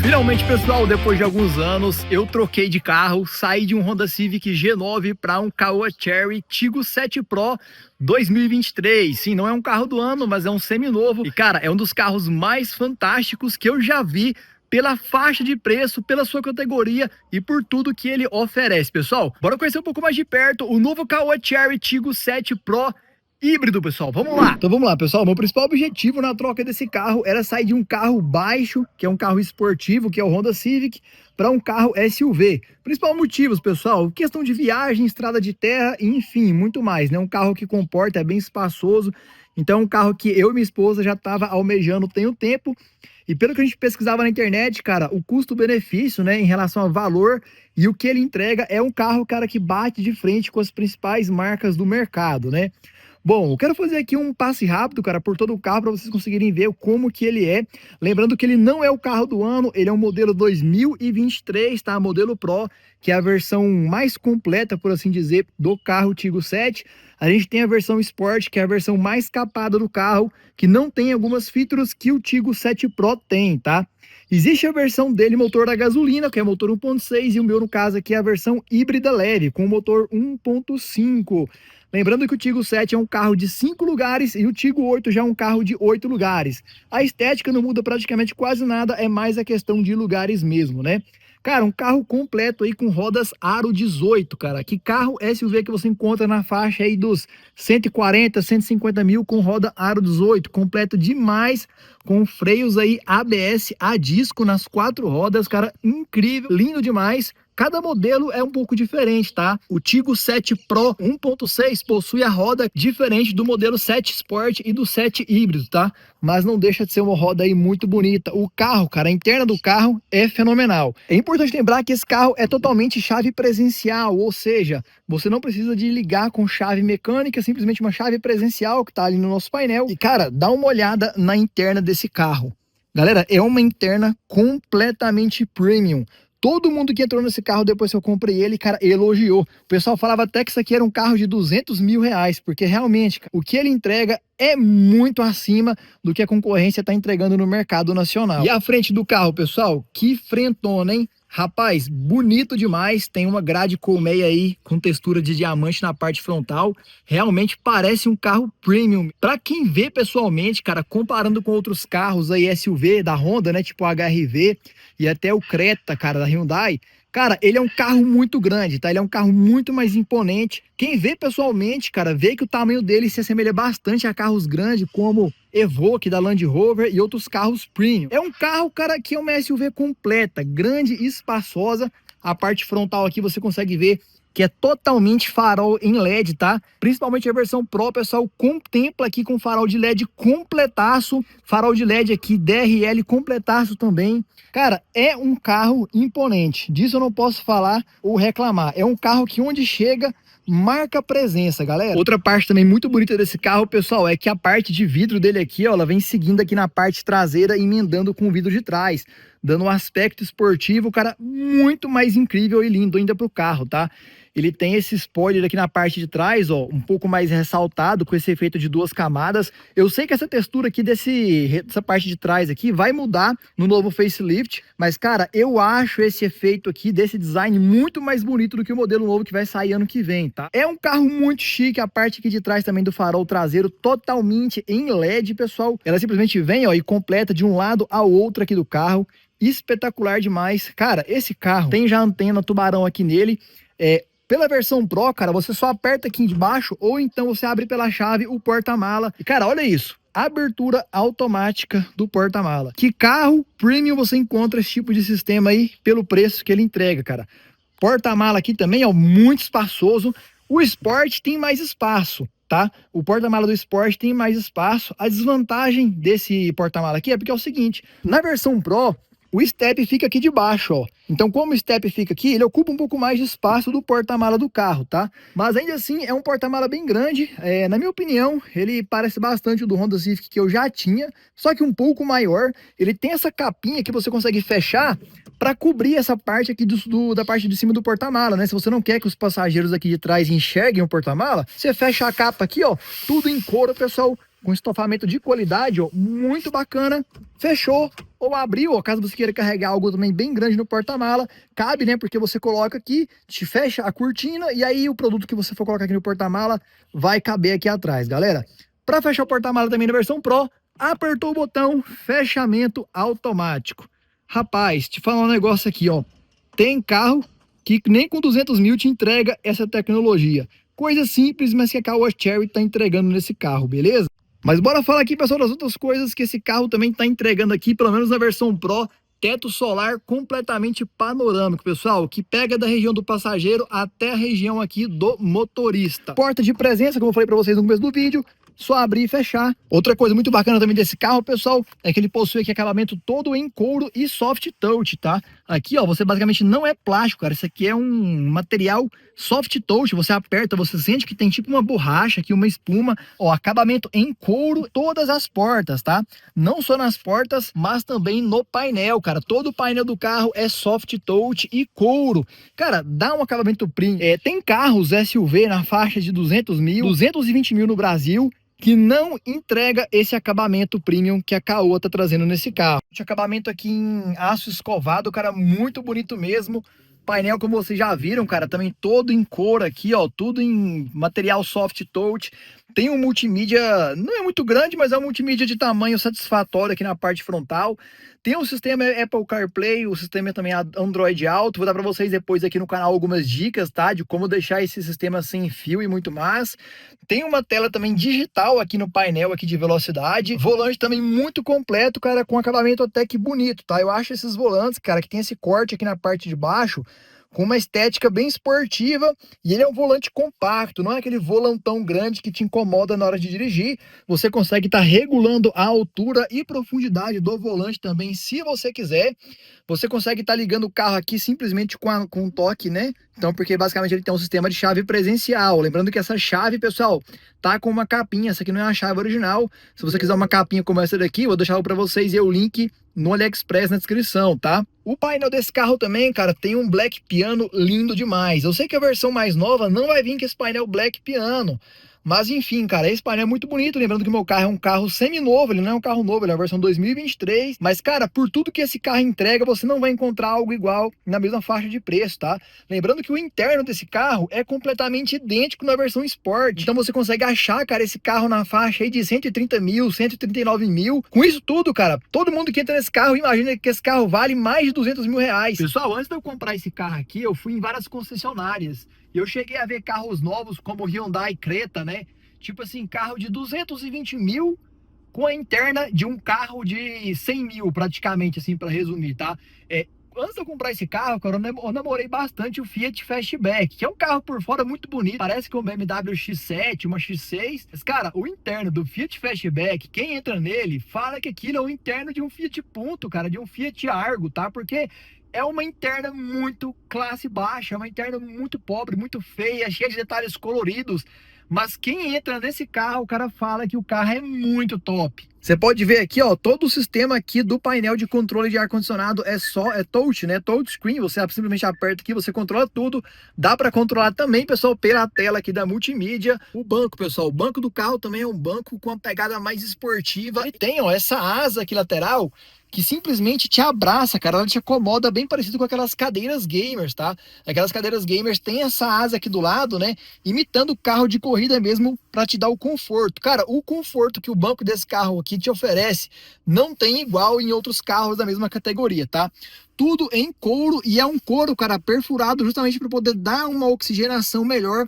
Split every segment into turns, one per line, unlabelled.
Finalmente, pessoal, depois de alguns anos, eu troquei de carro, saí de um Honda Civic G9 para um Caoa Chery Tiggo 7 Pro 2023. Sim, não é um carro do ano, mas é um seminovo. E, cara, é um dos carros mais fantásticos que eu já vi pela faixa de preço, pela sua categoria e por tudo que ele oferece, pessoal. Bora conhecer um pouco mais de perto o novo Caoa Chery Tiggo 7 Pro híbrido, pessoal. Vamos lá. Então vamos lá, pessoal. Meu principal objetivo na troca desse carro era sair de um carro baixo, que é um carro esportivo, que é o Honda Civic, para um carro SUV. Principal motivos, pessoal, questão de viagem, estrada de terra, enfim, muito mais, né? Um carro que comporta, é bem espaçoso. Então é um carro que eu e minha esposa já tava almejando tem um tempo. E pelo que a gente pesquisava na internet, cara, o custo-benefício, né, em relação ao valor e o que ele entrega é um carro, cara, que bate de frente com as principais marcas do mercado, né? Bom, eu quero fazer aqui um passe rápido, cara, por todo o carro para vocês conseguirem ver como que ele é. Lembrando que ele não é o carro do ano, ele é um modelo 2023, tá? Modelo Pro, que é a versão mais completa, por assim dizer, do carro Tiggo 7. A gente tem a versão Sport, que é a versão mais capada do carro, que não tem algumas features que o Tiggo 7 Pro tem, tá? Existe a versão dele motor a gasolina, que é motor 1.6, e o meu, no caso, aqui é a versão híbrida leve, com motor 1.5. Lembrando que o Tiggo 7 é um carro de 5 lugares e o Tiggo 8 já é um carro de 8 lugares. A estética não muda praticamente quase nada, é mais a questão de lugares mesmo, né? Cara, um carro completo aí com rodas aro 18, cara. Que carro SUV que você encontra na faixa aí dos 140, 150 mil com roda aro 18, completo demais, com freios aí ABS a disco nas 4 rodas, cara, incrível, lindo demais. Cada modelo é um pouco diferente, tá? O Tiggo 7 Pro 1.6 possui a roda diferente do modelo 7 Sport e do 7 híbrido, tá? Mas não deixa de ser uma roda aí muito bonita. O carro, cara, a interna do carro é fenomenal. É importante lembrar que esse carro é totalmente chave presencial, ou seja, você não precisa de ligar com chave mecânica, simplesmente uma chave presencial que tá ali no nosso painel. E, cara, dá uma olhada na interna desse carro. Galera, é uma interna completamente premium. Todo mundo que entrou nesse carro depois que eu comprei ele, cara, elogiou. O pessoal falava até que isso aqui era um carro de 200 mil reais, porque realmente o que ele entrega é muito acima do que a concorrência está entregando no mercado nacional. E a frente do carro, pessoal, que frentona, hein? Rapaz, bonito demais, tem uma grade colmeia aí com textura de diamante na parte frontal, realmente parece um carro premium. Para quem vê pessoalmente, cara, comparando com outros carros aí SUV da Honda, né, tipo o HR-V e até o Creta, cara, da Hyundai, cara, ele é um carro muito grande, tá? Ele é um carro muito mais imponente. Quem vê pessoalmente, cara, vê que o tamanho dele se assemelha bastante a carros grandes como Evoque da Land Rover e outros carros premium. É um carro, cara, que é uma SUV completa, grande e espaçosa. A parte frontal aqui você consegue ver que é totalmente farol em LED, tá? Principalmente a versão Pro, pessoal, contempla aqui com farol de LED completaço. Farol de LED aqui, DRL completaço também. Cara, é um carro imponente. Disso eu não posso falar ou reclamar. É um carro que onde chega marca presença, galera. Outra parte também muito bonita desse carro, pessoal, é que a parte de vidro dele aqui, ó, ela vem seguindo aqui na parte traseira, emendando com o vidro de trás, dando um aspecto esportivo, cara, muito mais incrível e lindo ainda pro carro, tá? Ele tem esse spoiler aqui na parte de trás, ó, um pouco mais ressaltado, com esse efeito de 2 camadas. Eu sei que essa textura aqui dessa parte de trás aqui vai mudar no novo facelift, mas, cara, eu acho esse efeito aqui, desse design, muito mais bonito do que o modelo novo que vai sair ano que vem, tá? É um carro muito chique, a parte aqui de trás também do farol traseiro, totalmente em LED, pessoal. Ela simplesmente vem, ó, e completa de um lado ao outro aqui do carro. Espetacular demais. Cara, esse carro tem já antena tubarão aqui nele. Pela versão Pro, cara, você só aperta aqui embaixo ou então você abre pela chave o porta-mala. E, cara, olha isso. Abertura automática do porta-mala. Que carro premium você encontra esse tipo de sistema aí pelo preço que ele entrega, cara? Porta-mala aqui também, ó, muito espaçoso. O Sport tem mais espaço, tá? O porta-mala do Sport tem mais espaço. A desvantagem desse porta-mala aqui é porque é o seguinte, na versão Pro, o step fica aqui de baixo, ó. Então, como o step fica aqui, ele ocupa um pouco mais de espaço do porta-mala do carro, tá? Mas ainda assim, é um porta-mala bem grande. Na minha opinião, ele parece bastante o do Honda Civic que eu já tinha, só que um pouco maior. Ele tem essa capinha que você consegue fechar para cobrir essa parte aqui da parte de cima do porta-mala, né? Se você não quer que os passageiros aqui de trás enxerguem o porta-mala, você fecha a capa aqui, ó, tudo em couro, pessoal, com estofamento de qualidade, ó, muito bacana. Fechou ou abriu, ó, caso você queira carregar algo também bem grande no porta-mala, cabe, né? Porque você coloca aqui, te fecha a cortina e aí o produto que você for colocar aqui no porta-mala vai caber aqui atrás, galera. Para fechar o porta-mala também na versão Pro, apertou o botão, fechamento automático. Rapaz, te falar um negócio aqui, ó. Tem carro que nem com 200 mil te entrega essa tecnologia. Coisa simples, mas que a Caoa Chery tá entregando nesse carro, beleza? Mas bora falar aqui, pessoal, das outras coisas que esse carro também tá entregando aqui, pelo menos na versão Pro. Teto solar completamente panorâmico, pessoal, que pega da região do passageiro até a região aqui do motorista. Porta de presença, como eu falei para vocês no começo do vídeo, só abrir e fechar. Outra coisa muito bacana também desse carro, pessoal, é que ele possui aqui acabamento todo em couro e soft touch, tá? Aqui, ó, você basicamente não é plástico, cara. Isso aqui é um material soft touch. Você aperta, você sente que tem tipo uma borracha aqui, uma espuma. Ó, acabamento em couro, todas as portas, tá? Não só nas portas, mas também no painel, cara. Todo o painel do carro é soft touch e couro. Cara, dá um acabamento premium. Tem carros SUV na faixa de 200 mil, 220 mil no Brasil, que não entrega esse acabamento premium que a Caoa tá trazendo nesse carro. Esse acabamento aqui em aço escovado, cara, muito bonito mesmo. Painel, como vocês já viram, cara, também todo em cor aqui, ó, tudo em material soft touch. Tem um multimídia, não é muito grande, mas é um multimídia de tamanho satisfatório aqui na parte frontal. Tem um sistema Apple CarPlay, o sistema também Android Auto. Vou dar para vocês depois aqui no canal algumas dicas, tá? De como deixar esse sistema sem fio e muito mais. Tem uma tela também digital aqui no painel aqui de velocidade. Volante também muito completo, cara, com acabamento até que bonito, tá? Eu acho esses volantes, cara, que tem esse corte aqui na parte de baixo, com uma estética bem esportiva, e ele é um volante compacto, não é aquele volantão grande que te incomoda na hora de dirigir. Você consegue estar regulando a altura e profundidade do volante também, se você quiser. Você consegue estar ligando o carro aqui simplesmente com um toque, né? Então, porque basicamente ele tem um sistema de chave presencial. Lembrando que essa chave, pessoal, tá com uma capinha. Essa aqui não é a chave original. Se você quiser uma capinha como essa daqui, eu vou deixar para vocês e o link no AliExpress na descrição, tá? O painel desse carro também, cara, tem um Black Piano lindo demais. Eu sei que a versão mais nova não vai vir com esse painel Black Piano, mas enfim, cara, esse painel é muito bonito. Lembrando que o meu carro é um carro semi-novo, ele não é um carro novo, ele é a versão 2023. Mas, cara, por tudo que esse carro entrega, você não vai encontrar algo igual na mesma faixa de preço, tá? Lembrando que o interno desse carro é completamente idêntico na versão Sport. Então você consegue achar, cara, esse carro na faixa aí de 130 mil, 139 mil. Com isso tudo, cara, todo mundo que entra nesse carro imagina que esse carro vale mais de 200 mil reais. Pessoal, antes de eu comprar esse carro aqui, eu fui em várias concessionárias. E eu cheguei a ver carros novos como o Hyundai Creta, né? Tipo assim, carro de 220 mil com a interna de um carro de 100 mil, praticamente, assim, para resumir, tá? Antes de eu comprar esse carro, cara, eu namorei bastante o Fiat Fastback, que é um carro por fora muito bonito. Parece que é um BMW X7, uma X6. Mas, cara, o interno do Fiat Fastback, quem entra nele, fala que aquilo é o interno de um Fiat Punto, cara, de um Fiat Argo, tá? Porque é uma interna muito classe baixa, é uma interna muito pobre, muito feia, cheia de detalhes coloridos. Mas quem entra nesse carro, o cara fala que o carro é muito top. Você pode ver aqui, ó, todo o sistema aqui do painel de controle de ar-condicionado é touch, né? Touch screen, você simplesmente aperta aqui, você controla tudo. Dá para controlar também, pessoal, pela tela aqui da multimídia. O banco, pessoal, o banco do carro também é um banco com uma pegada mais esportiva. E tem, ó, essa asa aqui lateral que simplesmente te abraça, cara, ela te acomoda, bem parecido com aquelas cadeiras gamers, tá? Aquelas cadeiras gamers tem essa asa aqui do lado, né? Imitando o carro de corrida mesmo, para te dar o conforto. Cara, o conforto que o banco desse carro aqui te oferece não tem igual em outros carros da mesma categoria, tá? Tudo em couro, e é um couro, cara, perfurado justamente para poder dar uma oxigenação melhor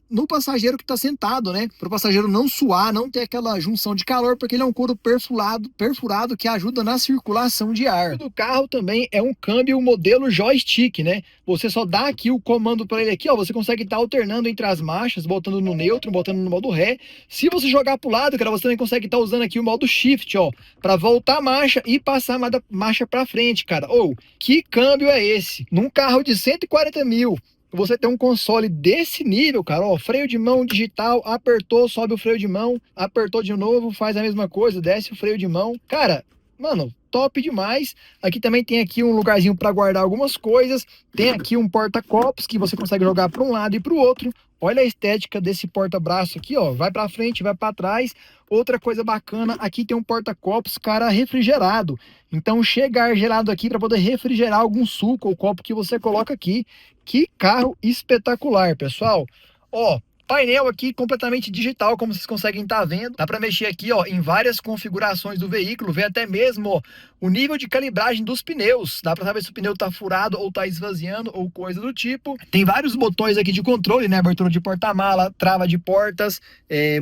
no passageiro que está sentado, né? Para o passageiro não suar, não ter aquela junção de calor, porque ele é um couro perfurado que ajuda na circulação de ar. O do carro também é um câmbio modelo joystick, né? Você só dá aqui o comando para ele aqui, ó. Você consegue estar alternando entre as marchas, botando no neutro, botando no modo ré. Se você jogar para o lado, cara, você também consegue estar usando aqui o modo shift, ó, para voltar a marcha e passar a marcha para frente, cara. Que câmbio é esse? Num carro de 140 mil, você tem um console desse nível, cara, ó, freio de mão digital, apertou, sobe o freio de mão, apertou de novo, faz a mesma coisa, desce o freio de mão. Cara, mano, top demais. Aqui também tem aqui um lugarzinho para guardar algumas coisas. Tem aqui um porta-copos que você consegue jogar para um lado e para o outro. Olha a estética desse porta-braço aqui, ó. Vai para frente, vai para trás. Outra coisa bacana, aqui tem um porta-copos, cara, refrigerado. Então chega ar gelado aqui para poder refrigerar algum suco ou copo que você coloca aqui. Que carro espetacular, pessoal. Ó, painel aqui completamente digital, como vocês conseguem estar vendo. Dá para mexer aqui, ó, em várias configurações do veículo, ver até mesmo, ó, o nível de calibragem dos pneus. Dá para saber se o pneu tá furado ou tá esvaziando ou coisa do tipo. Tem vários botões aqui de controle, né? Abertura de porta-mala, trava de portas,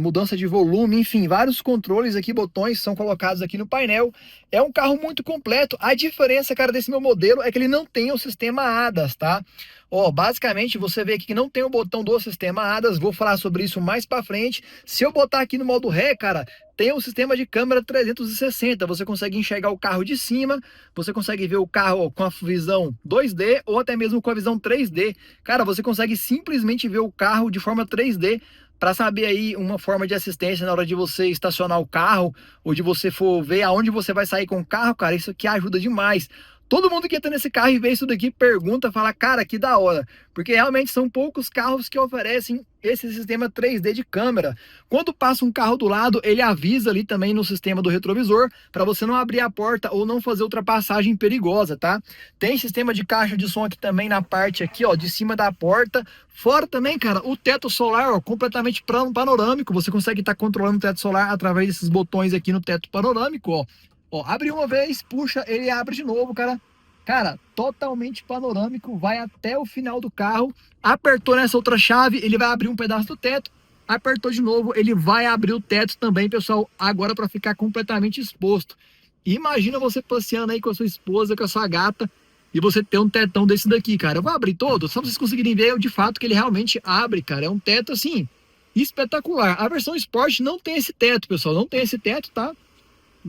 mudança de volume, enfim, vários controles aqui, botões são colocados aqui no painel. É um carro muito completo. A diferença, cara, desse meu modelo é que ele não tem o sistema ADAS, tá? Ó, basicamente você vê aqui que não tem o botão do sistema ADAS, vou falar sobre isso mais pra frente. Se eu botar aqui no modo ré, cara, tem o sistema de câmera 360, você consegue enxergar o carro de cima, você consegue ver o carro com a visão 2D ou até mesmo com a visão 3D. Cara, você consegue simplesmente ver o carro de forma 3D, para saber aí uma forma de assistência na hora de você estacionar o carro, ou de você for ver aonde você vai sair com o carro, cara, isso aqui ajuda demais. Todo mundo que entra nesse carro e vê isso daqui pergunta, fala, cara, que da hora. Porque realmente são poucos carros que oferecem esse sistema 3D de câmera. Quando passa um carro do lado, ele avisa ali também no sistema do retrovisor, para você não abrir a porta ou não fazer ultrapassagem perigosa, tá? Tem sistema de caixa de som aqui também na parte aqui, ó, de cima da porta. Fora também, cara, o teto solar, ó, completamente panorâmico. Você consegue estar controlando o teto solar através desses botões aqui no teto panorâmico, ó. Ó, abre uma vez, puxa, ele abre de novo, cara. Cara, totalmente panorâmico, vai até o final do carro. Apertou nessa outra chave, ele vai abrir um pedaço do teto. Apertou de novo, ele vai abrir o teto também, pessoal, agora para ficar completamente exposto. Imagina você passeando aí com a sua esposa, com a sua gata, e você ter um tetão desse daqui, cara. Eu vou abrir todo, só pra vocês conseguirem ver de fato que ele realmente abre, cara. É um teto, assim, espetacular. A versão Sport não tem esse teto, pessoal, não tem esse teto, tá?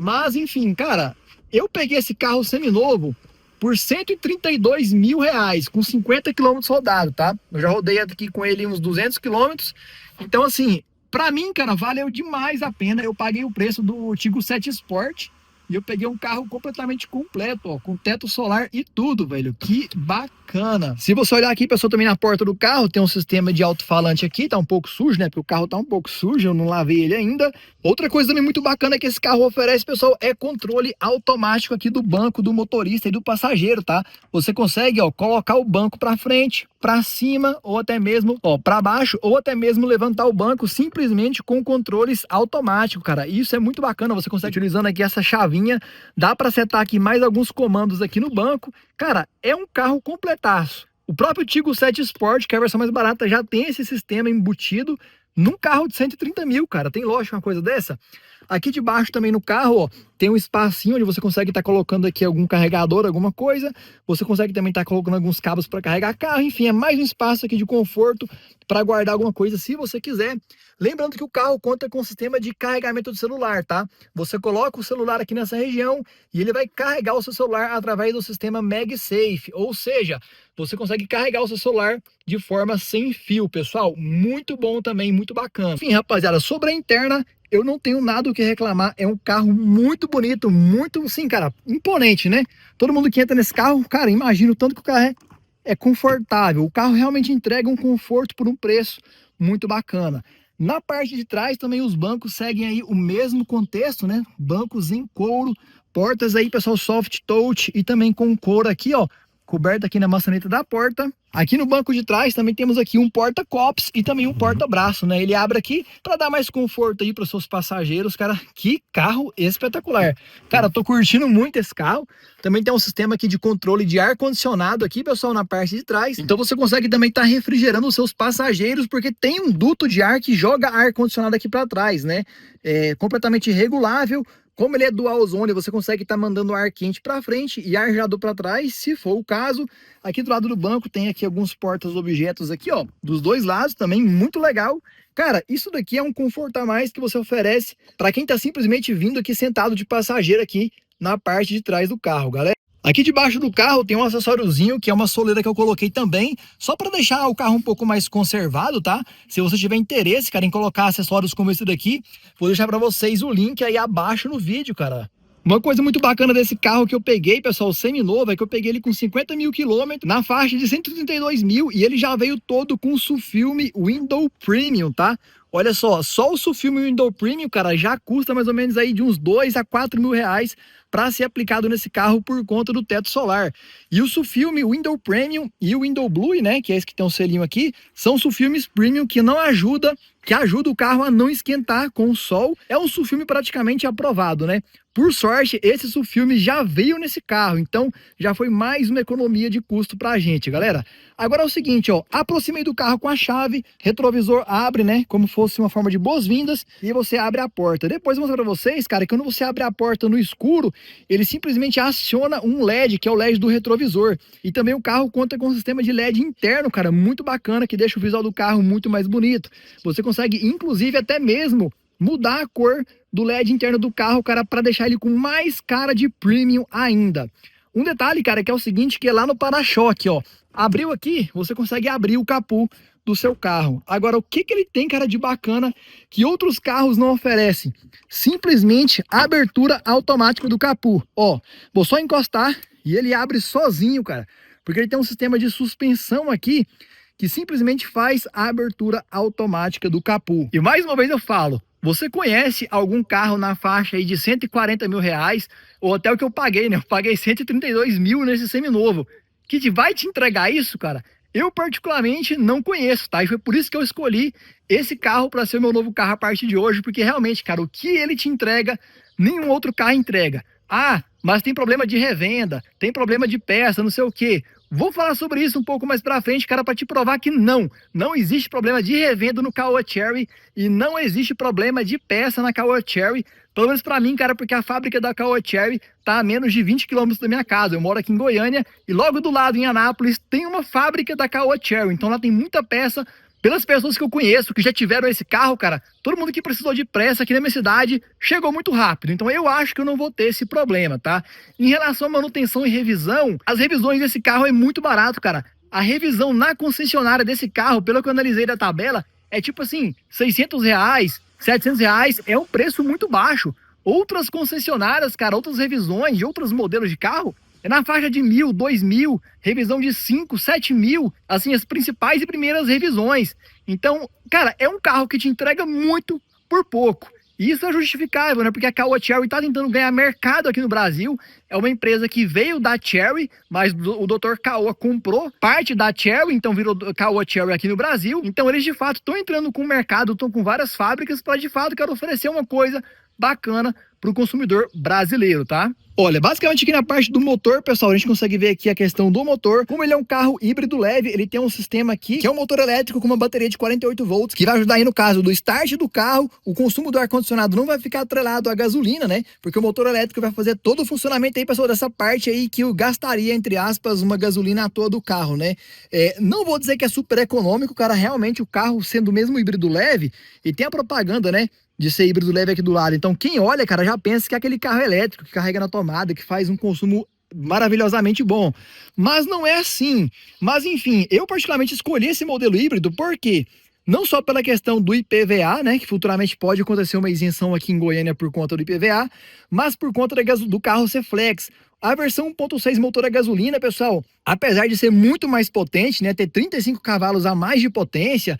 Mas, enfim, cara, eu peguei esse carro seminovo por 132 mil reais, com 50 km rodado, tá? Eu já rodei aqui com ele uns 200 km. Então, assim, pra mim, cara, valeu demais a pena. Eu paguei o preço do Tiggo 7 Sport e eu peguei um carro completamente completo, ó, com teto solar e tudo, velho. Que bacana. Se você olhar aqui, pessoal, também na porta do carro, tem um sistema de alto-falante aqui, tá um pouco sujo, né? Porque o carro tá um pouco sujo, eu não lavei ele ainda. Outra coisa também muito bacana que esse carro oferece, pessoal, é controle automático aqui do banco do motorista e do passageiro, tá? Você consegue, ó, colocar o banco para frente, para cima ou até mesmo, ó, para baixo ou até mesmo levantar o banco simplesmente com controles automáticos, cara. Isso é muito bacana, você consegue utilizando aqui essa chavinha, dá para setar aqui mais alguns comandos aqui no banco. Cara, é um carro completaço. O próprio Tiggo 7 Sport, que é a versão mais barata, já tem esse sistema embutido num carro de 130 mil, cara. Tem lógica uma coisa dessa? Aqui debaixo também no carro, ó, tem um espacinho onde você consegue estar colocando aqui algum carregador, alguma coisa. Você consegue também estar colocando alguns cabos para carregar carro. Enfim, é mais um espaço aqui de conforto para guardar alguma coisa se você quiser. Lembrando que o carro conta com um sistema de carregamento do celular, tá? Você coloca o celular aqui nessa região e ele vai carregar o seu celular através do sistema MagSafe. Ou seja, você consegue carregar o seu celular de forma sem fio, pessoal. Muito bom também, muito bacana. Enfim, rapaziada, sobre a interna, eu não tenho nada o que reclamar. É um carro muito bonito, muito, sim, cara, imponente, né? Todo mundo que entra nesse carro, cara, imagina o tanto que o carro é confortável. O carro realmente entrega um conforto por um preço muito bacana. Na parte de trás também os bancos seguem aí o mesmo contexto, né? Bancos em couro, portas aí, pessoal, soft touch e também com couro aqui, ó, coberto aqui na maçaneta da porta. Aqui no banco de trás também temos aqui um porta-copos e também um porta-braço, né? Ele abre aqui para dar mais conforto aí para os seus passageiros, cara. Que carro espetacular. Cara, eu tô curtindo muito esse carro. Também tem um sistema aqui de controle de ar-condicionado aqui, pessoal, na parte de trás. Então você consegue também estar refrigerando os seus passageiros, porque tem um duto de ar que joga ar-condicionado aqui para trás, né? É completamente regulável. Como ele é dual zone, você consegue estar mandando ar quente para frente e ar gelado para trás, se for o caso. Aqui do lado do banco tem aqui alguns portas-objetos aqui, ó, dos dois lados também, muito legal. Cara, isso daqui é um conforto a mais que você oferece para quem tá simplesmente vindo aqui sentado de passageiro aqui na parte de trás do carro, galera. Aqui debaixo do carro tem um acessóriozinho que é uma soleira que eu coloquei também, só para deixar o carro um pouco mais conservado, tá? Se você tiver interesse, cara, em colocar acessórios como esse daqui, vou deixar para vocês o link aí abaixo no vídeo, cara. Uma coisa muito bacana desse carro que eu peguei, pessoal, semi-novo, é que eu peguei ele com 50 mil quilômetros na faixa de 132 mil e ele já veio todo com Sulfilme Window Premium, tá? Olha só o Sulfilme Window Premium, cara, já custa mais ou menos aí de uns 2 a 4 mil reais para ser aplicado nesse carro por conta do teto solar. E o Sulfilme Window Premium e o Window Blue, né, que é esse que tem um selinho aqui, são sulfilmes premium que ajuda o carro a não esquentar com o sol. É um sulfilme praticamente aprovado, né? Por sorte, esse sulfilme já veio nesse carro, então já foi mais uma economia de custo pra gente, galera. Agora é o seguinte, ó, aproximei do carro com a chave, retrovisor abre, né, como fosse uma forma de boas-vindas, e você abre a porta. Depois eu vou mostrar pra vocês, cara, que quando você abre a porta no escuro, ele simplesmente aciona um LED, que é o LED do retrovisor. E também o carro conta com um sistema de LED interno, cara, muito bacana, que deixa o visual do carro muito mais bonito. Você consegue, inclusive, até mesmo mudar a cor do LED interno do carro, cara, para deixar ele com mais cara de premium ainda. Um detalhe, cara, que é o seguinte, que é lá no para-choque, ó, abriu aqui, você consegue abrir o capô do seu carro. Agora, o que ele tem, cara, de bacana que outros carros não oferecem? Simplesmente a abertura automática do capô. Ó, vou só encostar e ele abre sozinho, cara, porque ele tem um sistema de suspensão aqui que simplesmente faz a abertura automática do capô. E mais uma vez eu falo, você conhece algum carro na faixa aí de 140 mil reais, ou até o que eu paguei, né? Eu paguei 132 mil nesse seminovo, que vai te entregar isso, cara? Eu particularmente não conheço, tá? E foi por isso que eu escolhi esse carro para ser o meu novo carro a partir de hoje, porque realmente, cara, o que ele te entrega, nenhum outro carro entrega. Ah, mas tem problema de revenda, tem problema de peça, não sei o quê. Vou falar sobre isso um pouco mais pra frente, cara, pra te provar que não existe problema de revenda no Caoa Chery e não existe problema de peça na Caoa Chery, pelo menos pra mim, cara, porque a fábrica da Caoa Chery tá a menos de 20 quilômetros da minha casa. Eu moro aqui em Goiânia e logo do lado, em Anápolis, tem uma fábrica da Caoa Chery, então lá tem muita peça. Pelas pessoas que eu conheço, que já tiveram esse carro, cara, todo mundo que precisou de pressa aqui na minha cidade chegou muito rápido. Então eu acho que eu não vou ter esse problema, tá? Em relação à manutenção e revisão, as revisões desse carro é muito barato, cara. A revisão na concessionária desse carro, pelo que eu analisei da tabela, é tipo assim, 600 reais, 700 reais, é um preço muito baixo. Outras concessionárias, cara, outras revisões de outros modelos de carro, é na faixa de 1.000, 2.000, revisão de 5, 7 mil, assim, as principais e primeiras revisões. Então, cara, é um carro que te entrega muito por pouco. E isso é justificável, né? Porque a Caoa Chery está tentando ganhar mercado aqui no Brasil. É uma empresa que veio da Chery, mas o Dr. Caoa comprou parte da Chery, então virou Caoa Chery aqui no Brasil. Então eles, de fato, estão entrando com o mercado, estão com várias fábricas para, de fato, quero oferecer uma coisa bacana para o consumidor brasileiro, tá? Olha, basicamente aqui na parte do motor, pessoal, a gente consegue ver aqui a questão do motor. Como ele é um carro híbrido leve, ele tem um sistema aqui, que é um motor elétrico com uma bateria de 48 volts, que vai ajudar aí no caso do start do carro, o consumo do ar-condicionado não vai ficar atrelado à gasolina, né? Porque o motor elétrico vai fazer todo o funcionamento aí, pessoal, dessa parte aí que eu gastaria, entre aspas, uma gasolina à toa do carro, né? Não vou dizer que é super econômico, cara, realmente o carro sendo mesmo híbrido leve, e tem a propaganda, né, de ser híbrido leve aqui do lado. Então quem olha, cara, já pensa que é aquele carro elétrico que carrega na tomada, que faz um consumo maravilhosamente bom. Mas não é assim. Mas enfim, eu particularmente escolhi esse modelo híbrido porque não só pela questão do IPVA, né, que futuramente pode acontecer uma isenção aqui em Goiânia por conta do IPVA, mas por conta do carro ser flex. A versão 1.6 motor a gasolina, pessoal, apesar de ser muito mais potente, né, ter 35 cavalos a mais de potência,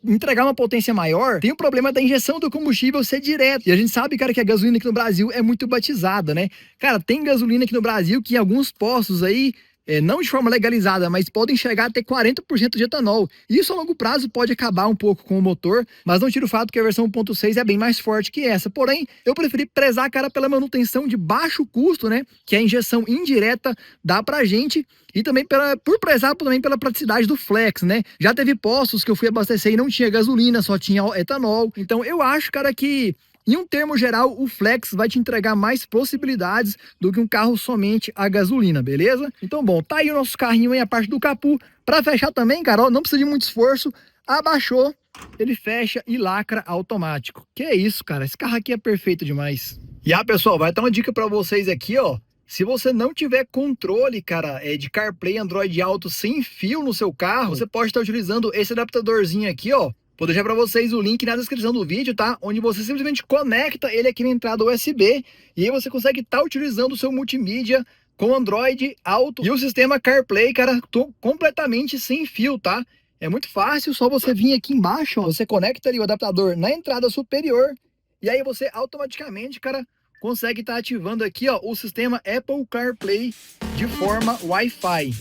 entregar uma potência maior, tem o problema da injeção do combustível ser direto. E a gente sabe, cara, que a gasolina aqui no Brasil é muito batizada, né? Cara, tem gasolina aqui no Brasil que em alguns postos aí não de forma legalizada, mas podem chegar a ter 40% de etanol. Isso a longo prazo pode acabar um pouco com o motor, mas não tira o fato que a versão 1.6 é bem mais forte que essa. Porém, eu preferi prezar, cara, pela manutenção de baixo custo, né? Que a injeção indireta dá pra gente. E também por prezar também pela praticidade do Flex, né? Já teve postos que eu fui abastecer e não tinha gasolina, só tinha etanol. Então eu acho, cara, que em um termo geral, o Flex vai te entregar mais possibilidades do que um carro somente a gasolina, beleza? Então, bom, tá aí o nosso carrinho aí, a parte do capu. Pra fechar também, cara, ó, não precisa de muito esforço. Abaixou, ele fecha e lacra automático. Que é isso, cara, esse carro aqui é perfeito demais. E pessoal, vai dar uma dica pra vocês aqui, ó. Se você não tiver controle, cara, de CarPlay Android Auto sem fio no seu carro, você pode estar utilizando esse adaptadorzinho aqui, ó. Vou deixar para vocês o link na descrição do vídeo, tá? Onde você simplesmente conecta ele aqui na entrada USB e aí você consegue estar utilizando o seu multimídia com Android Auto e o sistema CarPlay, cara, completamente sem fio, tá? É muito fácil, só você vir aqui embaixo, ó, você conecta ali o adaptador na entrada superior e aí você automaticamente, cara, consegue estar ativando aqui, ó, o sistema Apple CarPlay de forma Wi-Fi.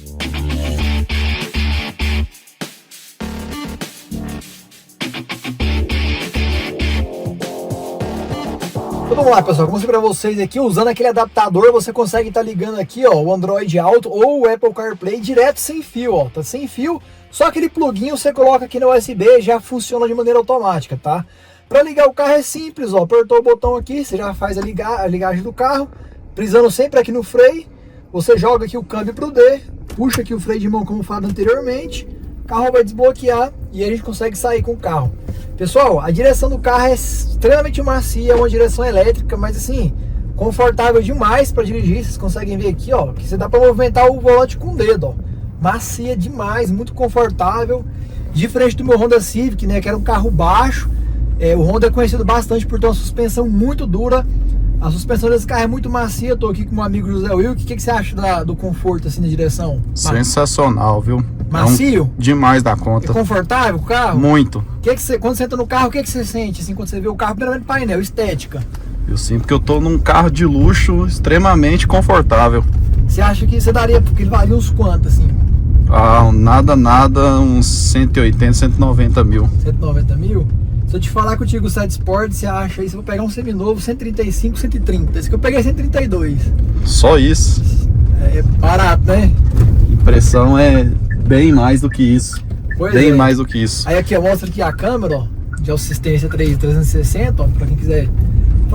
Então vamos lá, pessoal, como eu mostrei para vocês aqui, usando aquele adaptador, você consegue estar ligando aqui, ó, o Android Auto ou o Apple CarPlay direto sem fio, ó, tá sem fio, só aquele pluguinho você coloca aqui no USB, já funciona de maneira automática, tá? Para ligar o carro é simples, ó, apertou o botão aqui, você já faz a ligagem do carro, prisando sempre aqui no freio, você joga aqui o câmbio pro D, puxa aqui o freio de mão como falado anteriormente, o carro vai desbloquear e a gente consegue sair com o carro. Pessoal, a direção do carro é extremamente macia, é uma direção elétrica, mas assim, confortável demais para dirigir. Vocês conseguem ver aqui, ó, que você dá para movimentar o volante com o dedo, ó. Macia demais, muito confortável. Diferente do meu Honda Civic, né, que era um carro baixo. O Honda é conhecido bastante por ter uma suspensão muito dura. A suspensão desse carro é muito macia. Eu tô aqui com o meu amigo José Wilk. O que você acha do conforto assim na direção?
Sensacional, viu?
Macio?
Demais da conta.
É confortável o carro?
Muito.
Quando você entra no carro, o que você sente assim, quando você vê o carro? Primeiramente painel, estética.
Eu sinto que eu tô num carro de luxo extremamente confortável.
Você acha que você daria, porque ele valia uns quantos assim?
Nada, uns 180, 190 mil.
190 mil? Se eu te falar que o Tiggo 7 Sport, você acha aí, se eu vou pegar um seminovo, 135, 130. Esse que eu peguei 132.
Só isso.
É barato, né?
Impressão é bem mais do que isso.
Pois
bem mais do que isso.
Aí aqui, eu mostro aqui a câmera, ó, de assistência 360, ó, pra quem quiser.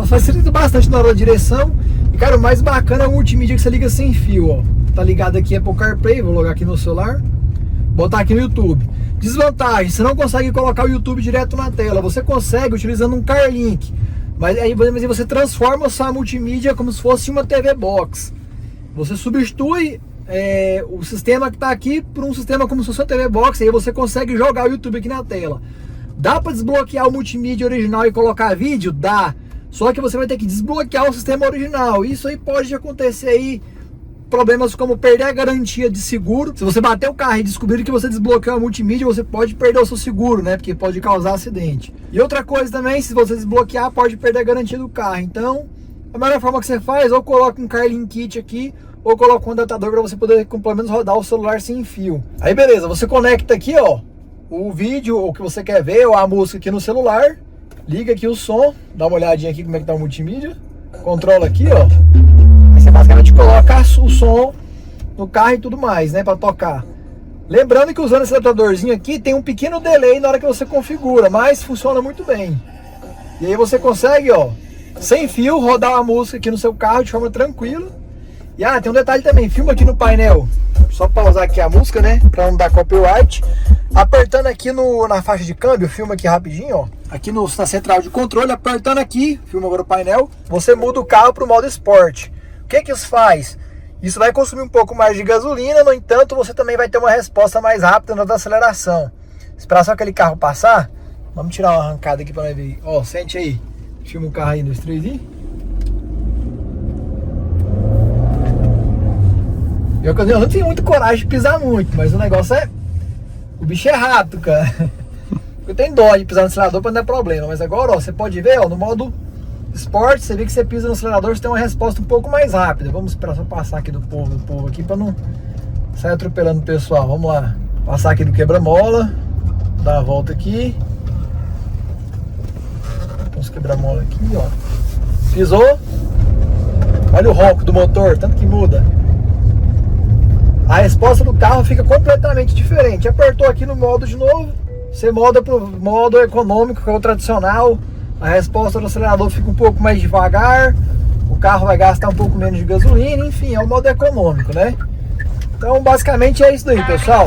Facilita bastante na hora da direção. E, cara, o mais bacana é o multimídia que você liga sem fio, ó. Tá ligado aqui Apple CarPlay, vou logar aqui no celular. Botar aqui no YouTube. Desvantagem, você não consegue colocar o YouTube direto na tela. Você consegue utilizando um CarLink. Mas aí você transforma a sua multimídia como se fosse uma TV Box. Você substitui o sistema que está aqui por um sistema como se fosse uma TV Box. Aí você consegue jogar o YouTube aqui na tela. Dá para desbloquear o multimídia original e colocar vídeo? Dá. Só que você vai ter que desbloquear o sistema original. Isso aí pode acontecer aí problemas como perder a garantia de seguro. Se você bater o carro e descobrir que você desbloqueou a multimídia, você pode perder o seu seguro, né? Porque pode causar acidente. E outra coisa também, se você desbloquear, pode perder a garantia do carro. Então, a melhor forma que você faz, ou coloca um CarLink Kit aqui, ou coloca um adaptador para você poder, pelo menos, rodar o celular sem fio. Aí, beleza, você conecta aqui, ó, o vídeo, ou que você quer ver, ou a música aqui no celular. Liga aqui o som, dá uma olhadinha aqui como é que tá o multimídia. Controla aqui, ó. Você basicamente coloca o som no carro e tudo mais, né, para tocar. Lembrando que usando esse adaptadorzinho aqui tem um pequeno delay na hora que você configura, mas funciona muito bem. E aí você consegue, ó, sem fio, rodar a música aqui no seu carro de forma tranquila. E tem um detalhe também, filma aqui no painel, só pausar aqui a música, né, para não dar copyright. Apertando aqui na faixa de câmbio, filma aqui rapidinho, ó. Aqui na central de controle, apertando aqui, filma agora o painel, você muda o carro para o modo Sport. O que isso faz? Isso vai consumir um pouco mais de gasolina, no entanto, você também vai ter uma resposta mais rápida na aceleração. Esperar só aquele carro passar. Vamos tirar uma arrancada aqui para ver. Ó, sente aí. Filma o carro aí nos 3i. Eu não tenho muita coragem de pisar muito, mas o negócio é... O bicho é rato, cara. Eu tenho dó de pisar no acelerador para não dar problema. Mas agora, ó, você pode ver, ó, no modo Sport, você vê que você pisa no acelerador, você tem uma resposta um pouco mais rápida. Vamos esperar só passar aqui do povo aqui para não Sai atropelando o pessoal. Vamos lá. Passar aqui do quebra-mola. Dar a volta aqui. Vamos quebra-mola aqui, ó. Pisou. Olha o ronco do motor, tanto que muda. A resposta do carro fica completamente diferente. Apertou aqui no modo de novo, você moda para o modo econômico, que é o tradicional. A resposta do acelerador fica um pouco mais devagar. O carro vai gastar um pouco menos de gasolina. Enfim, é o modo econômico, né? Então basicamente é isso daí, pessoal.